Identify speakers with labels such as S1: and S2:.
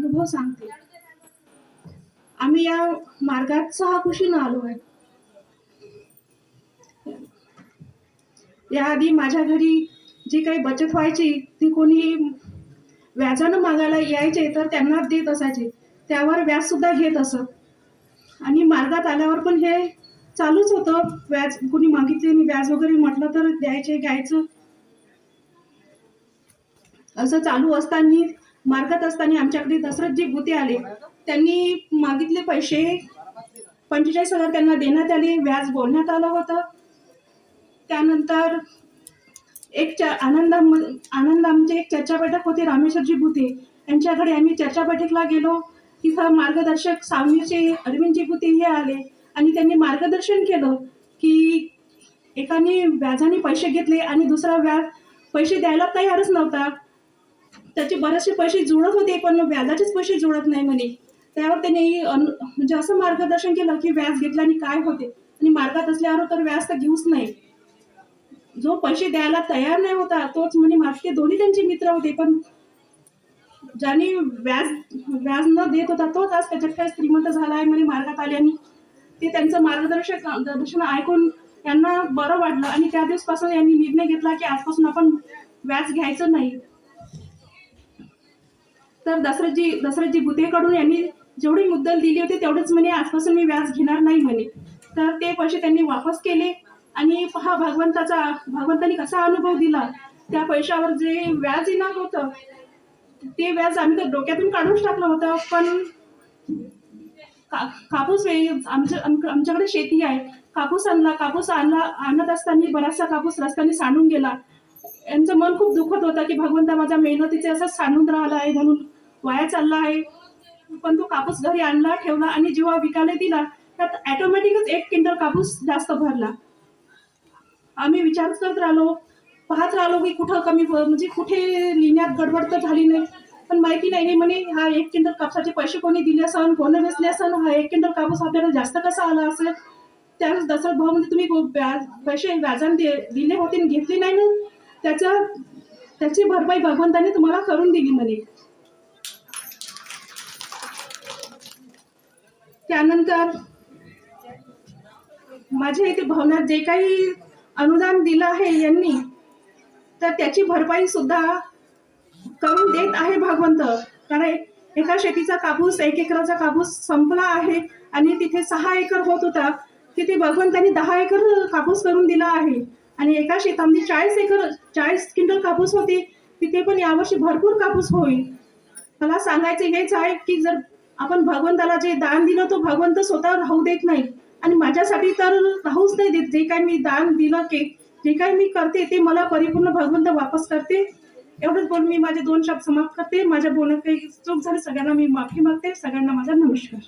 S1: अनुभव सांगते. आम्ही या मार्गात 6 कुशीनं आलो आहे. याआधी माझ्या घरी जी काही बचत व्हायची ती कोणी व्याजानं मागायला यायचे तर त्यांना देत असायचे, त्यावर व्याज सुद्धा घेत असत. आणि मार्गात आल्यावर पण हे चालूच होतं. व्याज कोणी मागितले आणि व्याज वगैरे म्हटलं तर द्यायचे, घ्यायचं. असं चालू असताना मार्गात असताना आमच्याकडे दशरथजी भुते आले. त्यांनी मागितले पैसे 45,000 त्यांना देण्यात आले. व्याज बोलण्यात आलं होतं. त्यानंतर एक आनंदामध्ये एक चर्चा बैठक होती. रामेश्वरजी भुते यांच्याकडे आम्ही चर्चा बैठकला गेलो. तिथं मार्गदर्शक सावनीचे अरविंदजी भुते हे आले आणि त्यांनी मार्गदर्शन केलं की एकाने व्याजाने पैसे घेतले आणि दुसरा व्याज पैसे द्यायला तयारच नव्हता. त्याचे बरेचसे पैसे जुळत होते पण व्याजाचेच पैसे जुळत नाही म्हणे. त्यावर त्यांनी म्हणजे असं मार्गदर्शन केलं की व्याज घेतल्याने काय होते आणि मार्गात असल्यावर तर व्याज तर घेऊच नाही. जो पैसे द्यायला तयार नाही होता तोच म्हणे मागते. दोन्ही त्यांचे मित्र होते पण ज्याने व्याज न देत होता तोच आज त्याच्यात काय श्रीमंत झाला आहे म्हणे मार्गात आल्याने. ते त्यांचं मार्गदर्शन ऐकून यांना बरं वाटलं आणि त्या दिवसापासून यांनी निर्णय घेतला की आजपासून आपण व्याज घ्यायचं नाही. तर दशरथजी भुतेकडून यांनी जेवढी मुद्दल दिली होती तेवढेच म्हणे आजपासून मी व्याज घेणार नाही म्हणे. तर ते पैसे त्यांनी वापस केले आणि पहा भगवंतानी कसा अनुभव दिला. त्या पैशावर जे व्याज येणार होतं ते व्याज आम्ही तर डोक्यातून काढूनच टाकलं होतं. पण कापूस आमच्याकडे शेती आहे. कापूस आणत असताना बराचसा कापूस रस्त्याने सांडून गेला. यांचं मन खूप दुखत होतं की भगवंता माझ्या मेहनतीचे असं सांडून राहिला आहे म्हणून वाया चालला आहे. पण तो कापूस घरी आणला, ठेवला आणि जेव्हा विकायला दिला त्यात ऑटोमॅटिकच 1 क्विंटल कापूस जास्त भरला. आम्ही विचार करत राहिलो, पाहत राहिलो की कुठं कमी म्हणजे कुठे लिहिण्यात गडबड तर झाली नाही. पण माहिती नाही म्हणे हा 1 क्विंटल कापसाचे पैसे कोणी दिले असन, कोणी वेचले असन, हा 1 क्विंटल कापूस आपल्याला जास्त कसा आला असेल. त्यावेळेस दशरथ भाऊ म्हणजे तुम्ही पैसे व्याजाने दिले होते आणि घेतले नाही ना, त्याची भरपाई भगवंताने तुम्हाला करून दिली म्हणे. त्यानंतर माझ्या इथे भवनात जे काही अनुदान दिलं आहे यांनी तर त्याची भरपाई सुद्धा करून देत आहे भगवंत. कारण एका शेतीचा कापूस 1 एकराचा कापूस संपला आहे आणि तिथे 6 एकर होत होता. तिथे भगवंतांनी 10 एकर कापूस करून दिला आहे आणि एका शेतामध्ये 40 क्विंटल कापूस होती. तिथे पण यावर्षी भरपूर कापूस होईल. मला सांगायचे हेच आहे की जर आपण भगवंताला जे दान दिलं तो भगवंत स्वतः राहू देत नाही आणि माझ्यासाठी तर राहूच नाही देत. जे काही मी दान दिलं जे काही मी करते ते मला परिपूर्ण भगवंत वापस करते. एवढंच बोलून मी माझे 2 शब्द समाप्त करते. माझ्या बोलण्यात काही चूक झाली सगळ्यांना मी माफी मागते. सगळ्यांना माझा नमस्कार.